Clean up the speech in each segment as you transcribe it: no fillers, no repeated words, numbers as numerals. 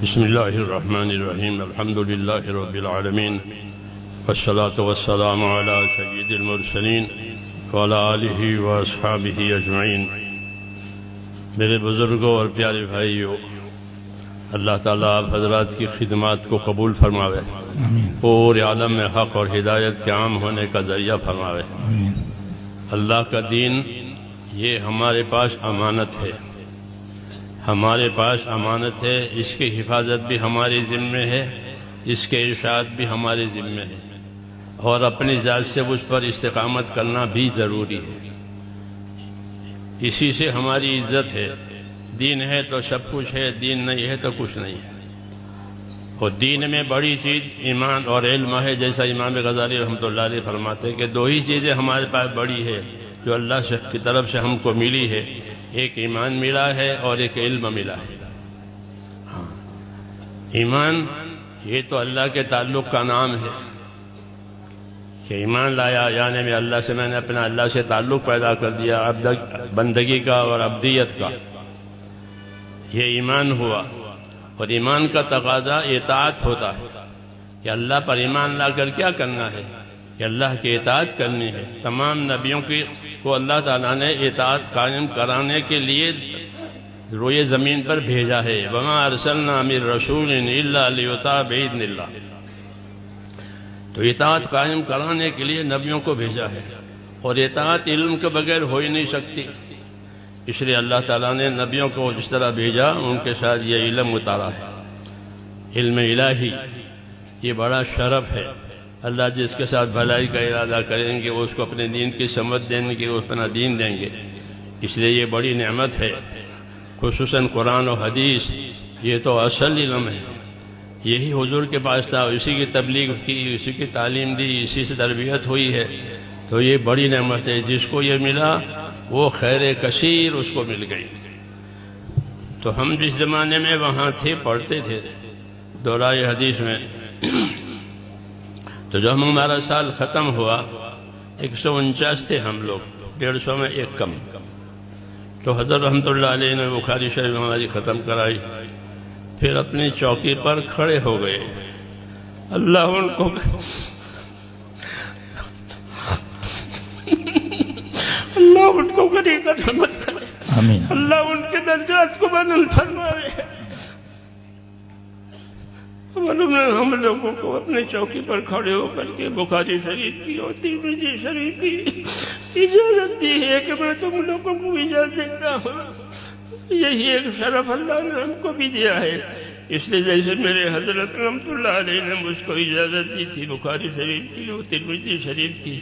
بسم اللہ الرحمن الرحیم الحمد للہ رب العالمین والصلاة والسلام علی سید المرسلین وعلی آلہ واصحابہ اجمعین۔ میرے بزرگوں اور پیارے بھائیوں، اللہ تعالیٰ آپ حضرات کی خدمات کو قبول فرماوے، پورے عالم میں حق اور ہدایت کے عام ہونے کا ذریعہ فرماوے۔ اللہ کا دین یہ ہمارے پاس امانت ہے، ہمارے پاس امانت ہے، اس کی حفاظت بھی ہمارے ذمہ ہے، اس کے ارشاد بھی ہمارے ذمہ ہے، اور اپنی ذات سے اس پر استقامت کرنا بھی ضروری ہے۔ اسی سے ہماری عزت ہے۔ دین ہے تو سب کچھ ہے، دین نہیں ہے تو کچھ نہیں ہے۔ اور دین میں بڑی چیز ایمان اور علم ہے، جیسا امام غزالی رحمۃ اللہ علیہ فرماتے ہیں کہ دو ہی چیزیں ہمارے پاس بڑی ہے جو اللہ کی طرف سے ہم کو ملی ہے، ایک ایمان ملا ہے اور ایک علم ملا ہے۔ ایمان یہ تو اللہ کے تعلق کا نام ہے کہ ایمان لایا، یعنی میں نے اپنا اللہ سے تعلق پیدا کر دیا، بندگی کا اور عبدیت کا، یہ ایمان ہوا۔ اور ایمان کا تقاضا اطاعت ہوتا ہے کہ اللہ پر ایمان لا کر کیا کرنا ہے، کہ اللہ کی اطاعت کرنی ہے۔ تمام نبیوں کو اللہ تعالیٰ نے اطاعت قائم کرانے کے لیے روئے زمین پر بھیجا ہے۔ وَمَا أَرْسَلْنَا مِن رَّسُولٍ إِلَّا لِيُطَاعَ بِإِذْنِ اللَّهِ۔ تو اطاعت قائم کرانے کے لیے نبیوں کو بھیجا ہے، اور اطاعت علم کے بغیر ہو ہی نہیں سکتی۔ اس لیے اللہ تعالیٰ نے نبیوں کو جس طرح بھیجا، ان کے ساتھ یہ علم اتارا ہے، علم الہی۔ یہ بڑا شرف ہے۔ اللہ جس کے ساتھ بھلائی کا ارادہ کریں گے، وہ اس کو اپنے دین کی سمجھ دیں گے، وہ اپنا دین دیں گے۔ اس لیے یہ بڑی نعمت ہے، خصوصاً قرآن و حدیث، یہ تو اصل علم ہے۔ یہی حضور کے پاس تھا، اسی کی تبلیغ کی، اسی کی تعلیم دی، اسی سے تربیت ہوئی ہے۔ تو یہ بڑی نعمت ہے، جس کو یہ ملا وہ خیر کثیر اس کو مل گئی۔ تو ہم جس زمانے میں وہاں تھے، پڑھتے تھے دورائے حدیث میں، تو جب ہمارا سال ختم ہوا، 149 تھے ہم لوگ، 150 میں ایک کم، تو حضرت رحمۃ اللہ علیہ نے بخاری شریف ہماری ختم کرائی، پھر اپنی چوکی پر کھڑے ہو گئے۔ اللہ ان کو اللہ ان کو غریب رحمت کرے، آمین۔ اللہ ان کے درجات کو بلند فرمائے۔ ہم لوگوں کو اپنے چوکی پر کھڑے ہو کر کے بخاری شریف کی اور ترمذی شریف کی اجازت دی ہے کہ میں تم لوگوں کو اجازت دیتا ہوں۔ یہی ایک شرف اللہ نے ہم کو بھی دیا ہے۔ اس لیے جیسے میرے حضرت رحمۃ اللہ علیہ نے مجھ کو اجازت دی تھی بخاری شریف کی اور ترمذی شریف کی،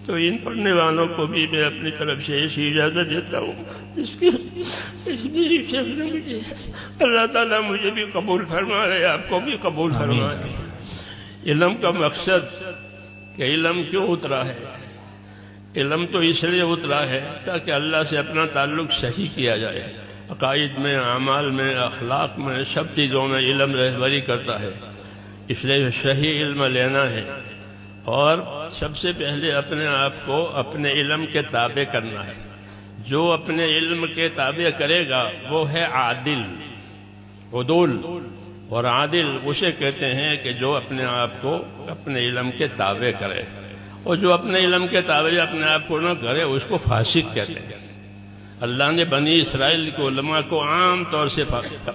تو ان پڑھنے والوں کو بھی میں اپنی طرف سے ایسی اجازت دیتا ہوں جس کی میری شیخ نے مجھے۔ اللہ تعالیٰ مجھے بھی قبول فرمائے، آپ کو بھی قبول فرمائے۔ علم کا مقصد کہ علم کیوں اترا ہے؟ علم تو اس لیے اترا ہے تاکہ اللہ سے اپنا تعلق صحیح کیا جائے۔ عقائد میں، اعمال میں، اخلاق میں، سب چیزوں میں علم رہبری کرتا ہے۔ اس لیے صحیح علم لینا ہے، اور سب سے پہلے اپنے آپ کو اپنے علم کے تابع کرنا ہے۔ جو اپنے علم کے تابع کرے گا وہ ہے عادل، عدول۔ اور عادل اسے کہتے ہیں کہ جو اپنے آپ کو اپنے علم کے تابع کرے، اور جو اپنے علم کے تابع اپنے آپ کو نہ کرے اس کو فاسق کہتے ہیں۔ اللہ نے بنی اسرائیل کے علماء کو عام طور سے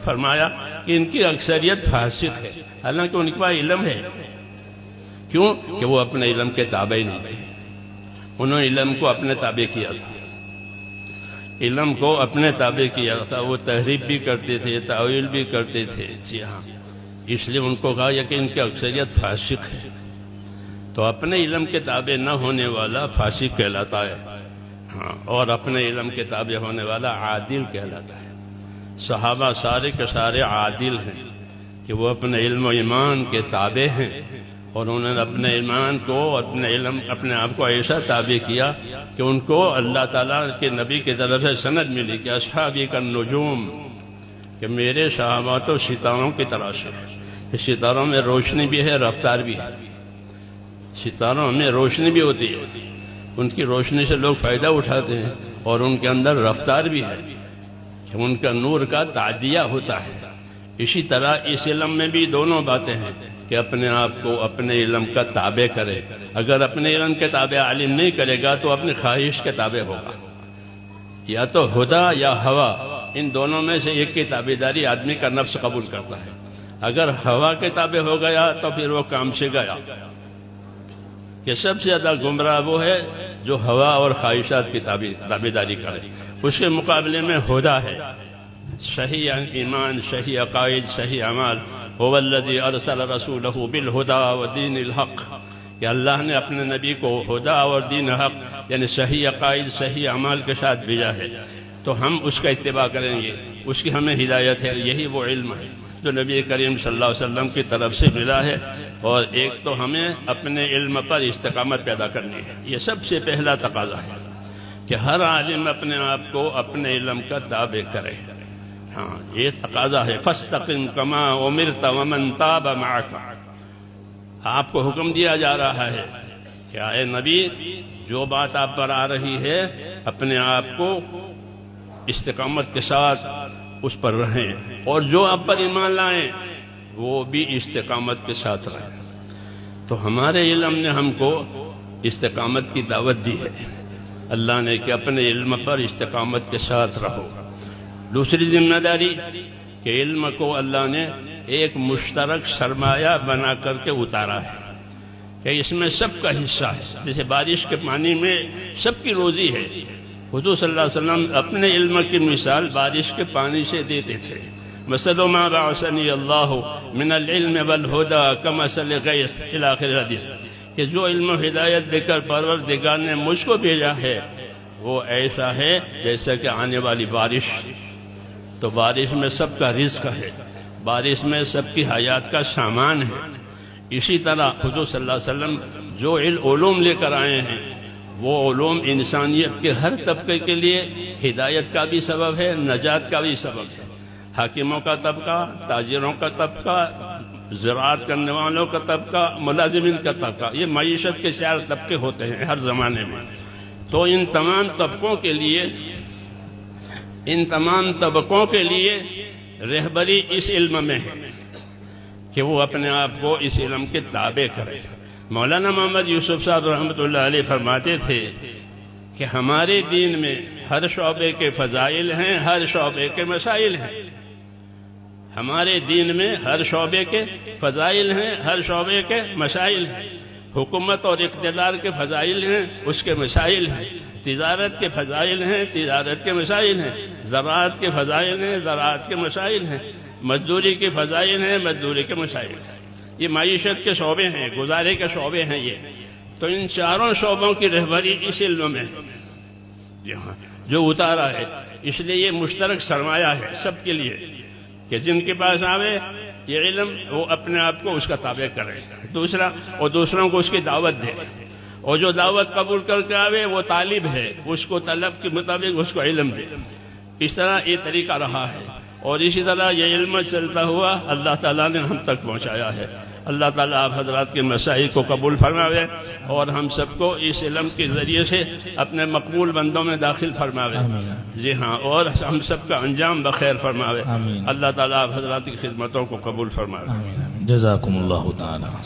فرمایا کہ ان کی اکثریت فاسق ہے، حالانکہ ان کے پاس علم ہے۔ کیوں؟ کہ وہ اپنے علم کے تابع نہیں تھے، انہوں نے علم کو اپنے تابع کیا تھا، علم کو اپنے تابع کیا تھا۔ وہ تحریف بھی کرتے تھے، تاویل بھی کرتے تھے، جی ہاں۔ اس لیے ان کو کہا کہ ان کی اکثریت فاسق ہے۔ تو اپنے علم کے تابع نہ ہونے والا فاسق کہلاتا ہے، ہاں، اور اپنے علم کے تابع ہونے والا عادل کہلاتا ہے۔ صحابہ سارے کے سارے عادل ہیں کہ وہ اپنے علم و ایمان کے تابع ہیں، اور انہوں نے اپنے ایمان کو، اپنے علم، اپنے آپ کو ایسا تابع کیا کہ ان کو اللہ تعالیٰ کے نبی کی طرف سے سند ملی کہ اصحابی کالنجوم، کہ میرے صحابہ تو ستاروں کی طرح سے، کہ ستاروں میں روشنی بھی ہے، رفتار بھی ہے۔ ستاروں میں روشنی بھی ہوتی ہے، ان کی روشنی سے لوگ فائدہ اٹھاتے ہیں، اور ان کے اندر رفتار بھی ہے کہ ان کا نور کا تعدیہ ہوتا ہے۔ اسی طرح اس علم میں بھی دونوں باتیں ہیں کہ اپنے آپ کو اپنے علم کا تابع کرے. اگر اپنے علم کے تابع عالم نہیں کرے گا تو اپنی خواہش کے تابع ہوگا. یا تو ہدا یا ہوا، ان دونوں میں سے ایک کی تابعداری آدمی کا نفس قبول کرتا ہے. اگر ہوا کے تابع ہو گیا تو پھر وہ کام سے گیا. کہ سب سے زیادہ گمراہ وہ ہے جو ہوا اور خواہشات کی تابعداری کرے. اس کے مقابلے میں ہدا ہے، صحیح ایمان، صحیح عقائد، صحیح اعمال. هو الذی ارسل رسولہ بالہدی ودین الحق، کہ اللہ نے اپنے نبی کو ہدا اور دین حق یعنی صحیح عقائد، صحیح اعمال کے ساتھ بھیجا ہے. تو ہم اس کا اتباع کریں گے، اس کی ہمیں ہدایت ہے. یہی وہ علم ہے جو نبی کریم صلی اللہ علیہ وسلم کی طرف سے ملا ہے. اور ایک تو ہمیں اپنے علم پر استقامت پیدا کرنی ہے، یہ سب سے پہلا تقاضا ہے کہ ہر عالم اپنے آپ کو اپنے علم کا تابع کرے. ہاں، یہ تقاضا ہے. فاستقم کما امرت ومن تاب معک. آپ کو حکم دیا جا رہا ہے کہ اے نبی، جو بات آپ پر آ رہی ہے اپنے آپ کو استقامت کے ساتھ اس پر رہیں، اور جو آپ پر ایمان لائیں وہ بھی استقامت کے ساتھ رہیں. تو ہمارے علم نے ہم کو استقامت کی دعوت دی ہے. اللہ نے کہ اپنے علم پر استقامت کے ساتھ رہو. دوسری ذمہ داری کہ علم کو اللہ نے ایک مشترک سرمایہ بنا کر کے اتارا ہے کہ اس میں سب کا حصہ ہے. جیسے بارش کے پانی میں سب کی روزی ہے. حضور صلی اللہ علیہ وسلم اپنے علم کی مثال بارش کے پانی سے دیتے تھے. مثل ما بعثنی اللہ من العلم والہدی کمثل غیث الی آخر حدیث، کہ جو علم و ہدایت دے کر پروردگار نے مجھ کو بھیجا ہے وہ ایسا ہے جیسا کہ آنے والی بارش. تو بارش میں سب کا رزق ہے، بارش میں سب کی حیات کا سامان ہے. اسی طرح حضور صلی اللہ علیہ وسلم جو علوم لے کر آئے ہیں وہ علوم انسانیت کے ہر طبقے کے لیے ہدایت کا بھی سبب ہے، نجات کا بھی سبب ہے. حاکموں کا طبقہ، تاجروں کا طبقہ، زراعت کرنے والوں کا طبقہ، ملازمین کا طبقہ، یہ معیشت کے 4 طبقے ہوتے ہیں ہر زمانے میں. تو ان تمام طبقوں کے لیے رہبری اس علم میں ہے کہ وہ اپنے آپ کو اس علم کے تابع کرے. مولانا محمد یوسف صاحب رحمۃ اللہ علیہ فرماتے تھے کہ ہمارے دین میں ہر شعبے کے فضائل ہیں، ہر شعبے کے مسائل ہیں. ہمارے دین میں ہر شعبے کے فضائل ہیں، ہر شعبے کے مسائل ہیں. حکومت اور اقتدار کے فضائل ہیں، اس کے مسائل ہیں. تجارت کے فضائل ہیں، تجارت کے مسائل ہیں. زراعت کے فضائل ہیں، زراعت کے مسائل ہیں. مزدوری کے فضائل ہیں، مزدوری کے مسائل ہیں. یہ معیشت کے شعبے ہیں، گزارے کے شعبے ہیں. یہ تو ان 4 شعبوں کی رہبری اس علم میں جو اتارا ہے. اس لیے یہ مشترک سرمایہ ہے سب کے لیے کہ جن کے پاس آوے یہ علم وہ اپنے آپ کو اس کا تابع کرے. دوسرا، اور دوسروں کو اس کی دعوت دے. اور جو دعوت قبول کر کے آوے وہ طالب ہے، اس کو طلب کے مطابق اس کو علم دے. اس طرح یہ طریقہ رہا ہے. اور اسی طرح یہ علم چلتا ہوا اللہ تعالیٰ نے ہم تک پہنچایا ہے. اللہ تعالیٰ آپ حضرات کے مسائل کو قبول فرماوے اور ہم سب کو اس علم کے ذریعے سے اپنے مقبول بندوں میں داخل فرماوے. جی ہاں، اور ہم سب کا انجام بخیر فرماوے. اللہ تعالیٰ آپ حضرات کی خدمتوں کو قبول فرماوے. جزاکم اللہ تعالی.